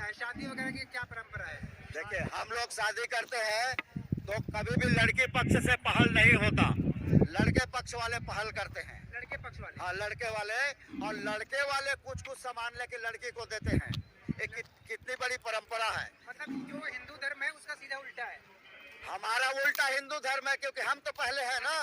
है, शादी वगैरह की क्या परंपरा है? देखिए, हम लोग शादी करते हैं तो कभी भी लड़की पक्ष से पहल नहीं होता, लड़के पक्ष वाले पहल करते हैं। लड़के पक्ष वाले? हाँ, लड़के वाले। और लड़के वाले कुछ कुछ सामान लेके लड़की को देते हैं। एक कितनी बड़ी परंपरा है। मतलब जो हिंदू धर्म है उसका सीधा उल्टा है। हमारा उल्टा हिंदू धर्म है, क्योंकि हम तो पहले है ना,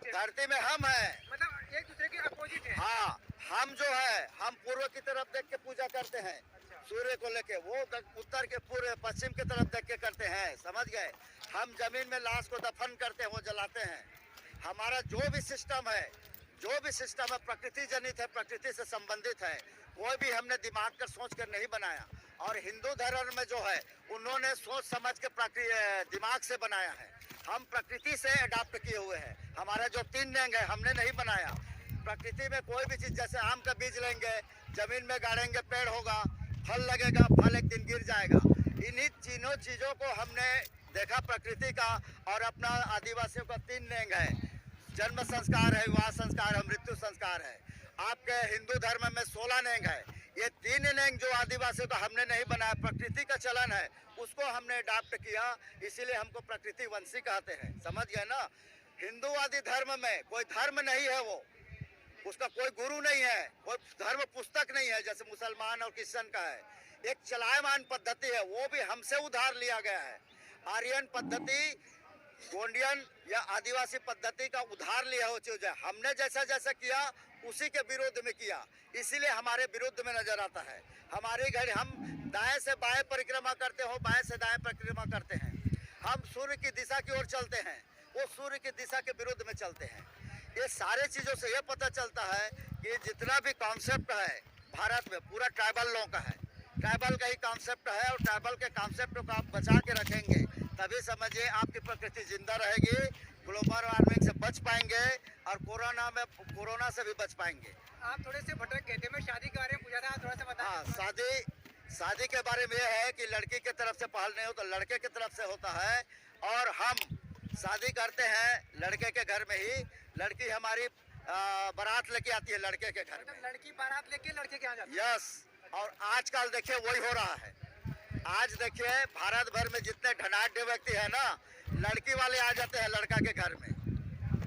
धरती में हम है। मतलब एक दूसरे के अपोजिट है। हाँ, हम जो है हम पूर्व की तरफ देख के पूजा करते हैं, सूर्य को लेके। वो उत्तर के पूर्व पश्चिम की तरफ देख के करते हैं, समझ गए। हम जमीन में लाश को दफन करते हैं, वो जलाते हैं। हमारा जो भी सिस्टम है प्रकृति जनित है, प्रकृति से संबंधित है। कोई भी हमने दिमाग कर सोच कर नहीं बनाया। और हिंदू धर्म में जो है उन्होंने सोच समझ के दिमाग से बनाया है। हम प्रकृति से अडॉप्ट किए हुए हैं। हमारा जो 3 नेंग है हमने नहीं बनाया। प्रकृति में कोई भी चीज, जैसे आम का बीज लेंगे, जमीन में गाड़ेंगे, पेड़ होगा, फल लगेगा, फल एक दिन गिर जाएगा। इन्हीं तीनों चीजों को हमने देखा प्रकृति का। और अपना आदिवासियों का 3 नेंग है, जन्म संस्कार है, विवाह संस्कार है, मृत्यु संस्कार है। आपके हिंदू धर्म में 16 नेंग है। ये 3 नेंग जो आदिवासियों का हमने नहीं बनाया, प्रकृति का चलन है, उसको हमने अडॉप्ट किया। इसीलिए हमको प्रकृति वंशी कहते हैं, समझ गए ना। हिंदूवादी धर्म में कोई धर्म नहीं है, वो उसका कोई गुरु नहीं है, कोई धर्म पुस्तक नहीं है जैसे मुसलमान और क्रिश्चियन का है। एक चलायमान पद्धति है, वो भी हमसे उधार लिया गया है। आर्यन पद्धति, गोंडियन या आदिवासी पद्धति का उधार लिया हो चीज है। हमने जैसा जैसा किया उसी के विरोध में किया, इसीलिए हमारे विरुद्ध में नजर आता है। हमारी घड़ी हम दाएं से बाएं परिक्रमा करते हो, बाएं से दाएं परिक्रमा करते हैं। हम सूर्य की दिशा की ओर चलते हैं, वो सूर्य की दिशा के विरुद्ध में चलते हैं। ये सारे चीजों से ये पता चलता है कि जितना भी कॉन्सेप्ट है भारत में, पूरा ट्राइबल लोगों का है। ट्राइबल का ही कॉन्सेप्ट है, और ट्राइबल के कॉन्सेप्ट को आप बचा के रखेंगे तभी समझिए आपकी प्रकृति जिंदा रहेगी, ग्लोबल वार्मिंग से बच पाएंगे, और कोरोना से भी बच पाएंगे। आप थोड़े से भटक गए थे, मैं शादी के बारे में पूछा था, थोड़ा सा बता। हाँ, शादी के बारे में यह है कि लड़की की तरफ से पहल नहीं हो तो लड़के की तरफ से होता है। और हम शादी करते हैं लड़के के घर में ही। लड़की हमारी बारात लेके आती है लड़के के घर में। लड़की बारात लेके लड़के के यहाँ जाती है? यस। और आजकल देखिए वही हो रहा है। आज देखिए भारत भर में जितने धनाढ्य व्यक्ति है ना, लड़की वाले आ जाते हैं लड़का के घर में।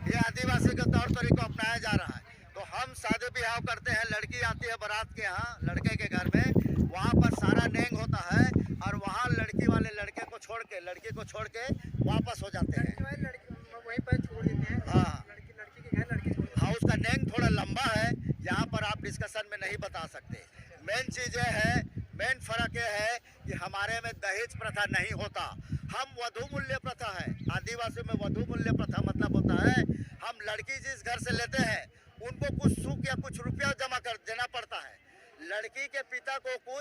ये आदिवासी के तौर तरीकों अपनाया जा रहा है। तो हम शादी ब्याह करते हैं, लड़की आती है बारात के यहाँ लड़के के घर में, वहाँ पर सारा नेंग होता है, और वहाँ लड़की वाले लड़के को छोड़ के, लड़की को छोड़ के वापस हो जाते हैं। वहीं पर छोड़ देते हैं। हाँ, लड़की के घर लड़की छोड़ देते हैं। हाँ, उसका नेंग थोड़ा लंबा है, यहाँ पर आप डिस्कशन में नहीं बता सकते। मेन चीज ये है, मेन फर्क ये है कि हमारे में दहेज प्रथा नहीं होता। हम वधू मूल्य प्रथा है। आदिवासियों में वधू मूल्य प्रथा मतलब होता है, हम लड़की जिस घर से लेते हैं उनको कुछ सूख या कुछ रुपया जमा कर देना पड़ता है। लड़की के पिता को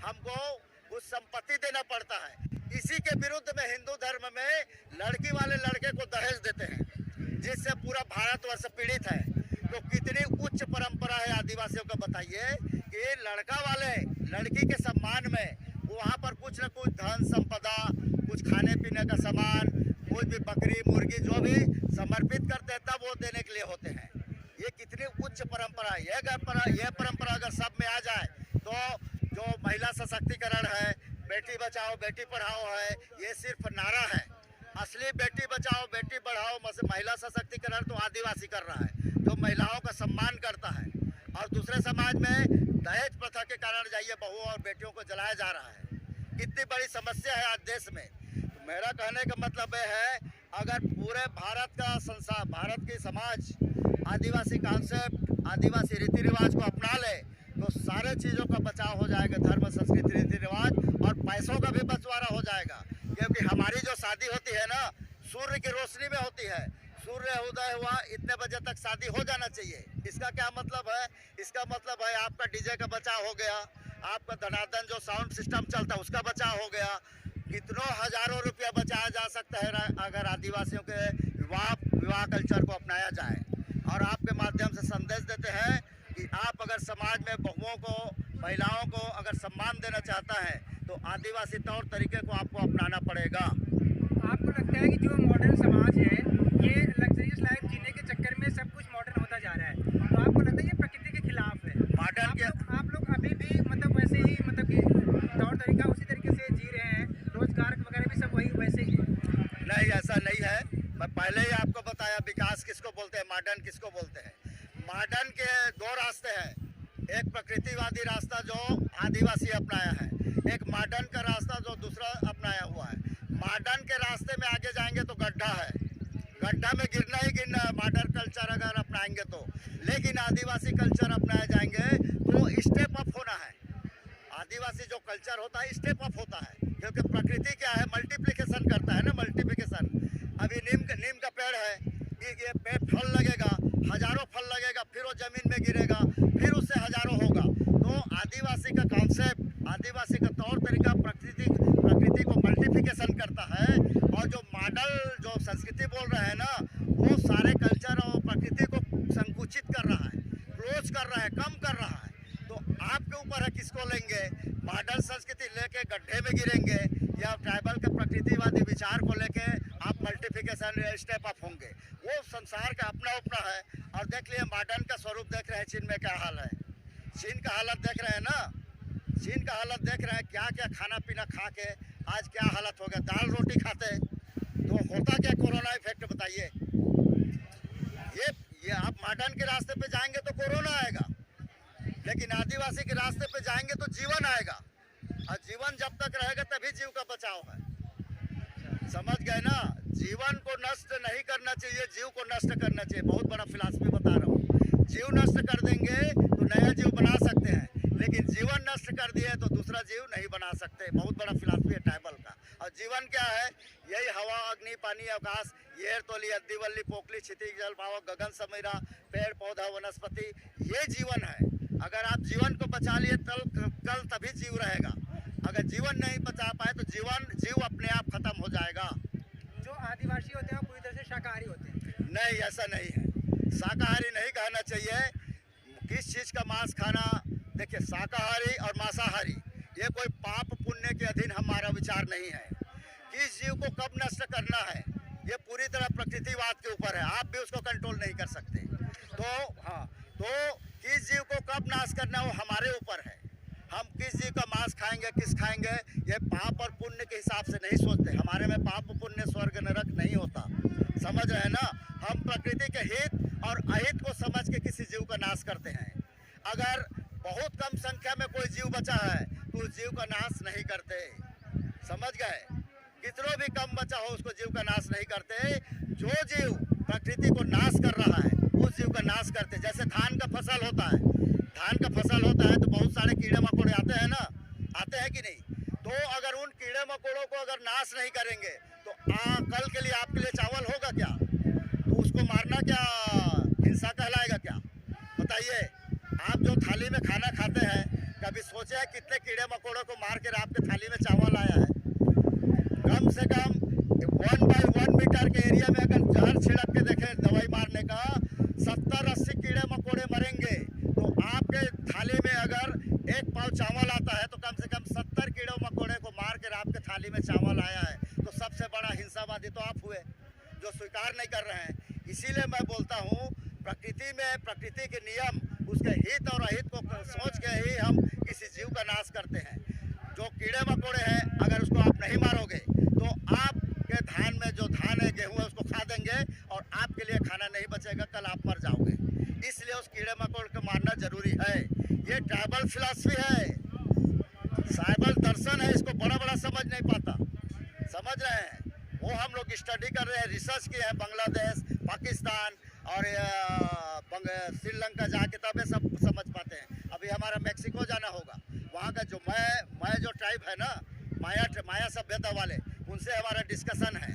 हमको कुछ संपत्ति देना पड़ता है। इसी के विरुद्ध में हिंदू धर्म में लड़की वाले लड़के को दहेज देते हैं, जिससे पूरा भारतवर्ष पीड़ित है। तो कितनी उच्च परंपरा है आदिवासियों का, बताइए कि लड़का वाले लड़की के सम्मान में वहाँ पर कुछ न कुछ धन संपदा, कुछ खाने पीने का सामान, कुछ भी बकरी मुर्गी जो भी समर्पित करते हैं तब वो देने के लिए होते हैं। ये कितनी उच्च परंपरा है। यह परंपरा अगर सब में आ जाए तो जो महिला सशक्तिकरण है, बेटी बचाओ बेटी पढ़ाओ है, ये सिर्फ नारा है। असली बेटी बचाओ बेटी पढ़ाओ महिला सशक्तिकरण तो आदिवासी कर रहा है, जो महिलाओं का सम्मान करता है। और दूसरे समाज में दहेज प्रथा के कारण जाइए बहू और बेटियों को जलाया जा रहा है। कितनी बड़ी समस्या है आज देश में। तो मेरा कहने का मतलब यह है, अगर पूरे भारत की समाज आदिवासी कॉन्सेप्ट, आदिवासी रीति रिवाज को अपना ले तो सारे चीज़ों का बचाव हो जाएगा। धर्म, संस्कृति, रीति रिवाज और पैसों का भी बंटवारा हो जाएगा। क्योंकि हमारी जो शादी होती है ना, सूर्य की रोशनी में होती है। सूर्य उदय हुआ इतने बजे तक शादी हो जाना चाहिए। इसका क्या मतलब है? इसका मतलब है आपका डीजे का बचाव हो गया, आपका धनाधन जो साउंड सिस्टम चलता है उसका बचाव हो गया। कितनों हजारों रुपया बचाया जा सकता है अगर आदिवासियों के विवाह कल्चर को अपनाया जाए। और आपके माध्यम से संदेश देते हैं कि आप अगर समाज में बहुओं को, महिलाओं को अगर सम्मान देना चाहता है तो आदिवासी तौर तरीके को आपको अपनाना पड़ेगा। आपको लगता है कि जो मॉडर्न समाज है ये लग्जरियस लाइफ जीने के चक्कर में सब कुछ मॉडर्न होता जा रहा है, तो आपको लगता है ये प्रकृति के खिलाफ है? मॉडर्न के आप लोग अभी भी मतलब वैसे ही मतलब कि तौर तरीका उसी तरीके से जी रहे हैं, रोजगार वगैरह भी सब वही वैसे ही है? नहीं, ऐसा नहीं है। मैं पहले ही आपको बताया विकास किसको बोलते हैं, मॉडर्न किसको बोलते हैं। मॉडर्न के दो रास्ते हैं, एक प्रकृतिवादी रास्ता जो आदिवासी अपनाया है, एक मॉडर्न का रास्ता जो दूसरा अपनाया हुआ है। मॉडर्न के रास्ते में आगे जाएंगे तो गड्ढा है, गड्ढा में गिरना ही गिरना है मॉडर्न कल्चर अगर अपनाएंगे तो। लेकिन आदिवासी कल्चर अपनाए जाएंगे तो स्टेप अप होना है। आदिवासी जो कल्चर होता है स्टेप अप होता है, क्योंकि प्रकृति क्या है, मल्टीप्लिकेशन करता है ना, मल्टीप्लिकेशन। अभी नीम का पेड़ है, ये पेड़ फल लगेगा, हजारों फल लगेगा, फिर वो जमीन में गिरेगा, फिर उससे हजारों होगा। तो आदिवासी का कॉन्सेप्ट, आदिवासी का तौर तरीका प्रकृति को मल्टीप्लिकेशन करता है। और जो मॉडल जो संस्कृति बोल रहे हैं ना, वो सारे कल्चर और प्रकृति को संकुचित कर रहा है, क्लोज कर रहा है, कम कर रहा है। तो आपके ऊपर है किसको लेंगे, मॉडर्न संस्कृति लेके गड्ढे में गिरेंगे या ट्राइबल के प्रकृतिवादी विचार को लेके आप मल्टीप्लिकेशन स्टेप अप होंगे। वो संसार का अपना अपना है। और देख लिए मॉडर्न का स्वरूप देख रहे हैं, चीन में क्या हाल है, चीन का हालत देख रहे हैं ना, चीन का हालत देख रहे हैं, क्या क्या खाना पीना खा के आज क्या हालत हो गया। दाल रोटी खाते तो होता क्या कोरोना इफेक्ट, बताइए। ये आप मॉडर्न के रास्ते पे जाएंगे तो कोरोना आएगा, लेकिन आदिवासी के रास्ते पे जाएंगे तो जीवन आएगा। और जीवन जब तक रहेगा तभी जीव का बचाव है, समझ गए ना। जीवन को नष्ट नहीं करना चाहिए, जीव को नष्ट करना चाहिए। बहुत बड़ा फिलॉसफी बता रहा हूँ। जीव नष्ट कर देंगे तो नया जीव बना सकते हैं, लेकिन जीवन नष्ट कर दिए तो दूसरा जीव नहीं बना सकते। बहुत बड़ा फिलॉसफी है ट्राइबल का। और जीवन क्या है, यही हवा, अग्नि, पानी, आकाश, येर तोली, अद्दी वल्ली, पोकली, क्षितिज, जल, पावक, गगन, समीरा, पेड़ पौधा, वनस्पति, ये जीवन है। अगर आप जीवन को बचा लिए कल तभी जीव रहेगा। अगर जीवन नहीं बचा पाए तो जीव अपने आप खत्म हो जाएगा। जो आदिवासी होते हैं वो पूरी तरह से शाकाहारी होते हैं? नहीं, ऐसा नहीं है। शाकाहारी नहीं कहना चाहिए। किस चीज़ का मांस खाना, देखिए शाकाहारी और मांसाहारी ये कोई पाप पुण्य के अधीन हमारा विचार नहीं है। किस जीव को कब नष्ट करना है ये पूरी तरह प्रकृतिवाद के ऊपर है, आप भी उसको कंट्रोल नहीं कर सकते। तो हाँ, तो किस जीव को कब नाश करना वो हमारे ऊपर है। हम किस जीव का मांस खाएंगे, किस खाएंगे, ये पाप और पुण्य के हिसाब से नहीं सोचते। हमारे में पाप पुण्य स्वर्ग नरक नहीं होता, समझ रहे हैं ना। हम प्रकृति के हित और अहित को समझ के किसी जीव का नाश करते हैं। अगर बहुत कम संख्या में कोई जीव बचा है तो उस जीव का नाश नहीं करते, समझ गए। कितनों भी कम बचा हो उसको जीव का नाश नहीं करते। जो जीव प्रकृति को नाश कर रहा है उस जीव का नाश करते। जैसे धान का फसल होता है, धान का फसल होता है तो बहुत सारे कीड़े मकोड़े आते हैं ना, आते हैं कि नहीं। तो अगर उन कीड़े मकोड़ों को अगर नाश नहीं करेंगे तो कल के लिए आपके लिए चावल होगा क्या, तो उसको मारना क्या हिंसा कहलाएगा क्या, बताइए। आप जो थाली में खाना खाते हैं, कभी सोचे हैं कितने कीड़े मकोड़ों को मार कर आपके थाली में चावल आया है। कम से कम 1 by 1 मीटर के एरिया में अगर जहर छिड़क के देखें दवाई मारने का, 70-80 कीड़े मकोड़े मरेंगे। तो आपके थाली में अगर 1 पाव चावल आता है तो कम से कम 70 कीड़े मकोड़े को मार कर आपके थाली में चावल आया है। तो सबसे बड़ा हिंसावादी तो आप हुए जो स्वीकार नहीं कर रहे हैं। इसीलिए मैं बोलता हूँ प्रकृति में प्रकृति के नियम, उसके हित और अहित को सोच के ही हम किसी जीव का नाश करते हैं। जो कीड़े मकोड़े हैं अगर उसको आप नहीं मारोगे तो आपके धान में जो धान है, गेहूँ है, उसको खा देंगे और आपके लिए खाना नहीं बचेगा, कल आप मर जाओगे। इसलिए उस कीड़े मकोड़े को मारना जरूरी है। ये ट्राइबल फिलॉसफी है, ट्राइबल दर्शन है, इसको बड़ा बड़ा समझ नहीं पाता, समझ रहे हैं। वो हम लोग स्टडी कर रहे हैं, रिसर्च किए हैं, बांग्लादेश, पाकिस्तान और श्रीलंका जाके तब ये सब समझ पाते हैं। अभी हमारा मेक्सिको जाना होगा, वहाँ का जो मैं जो ट्राइब है ना, माया सभ्यता वाले, उनसे हमारा डिस्कशन है।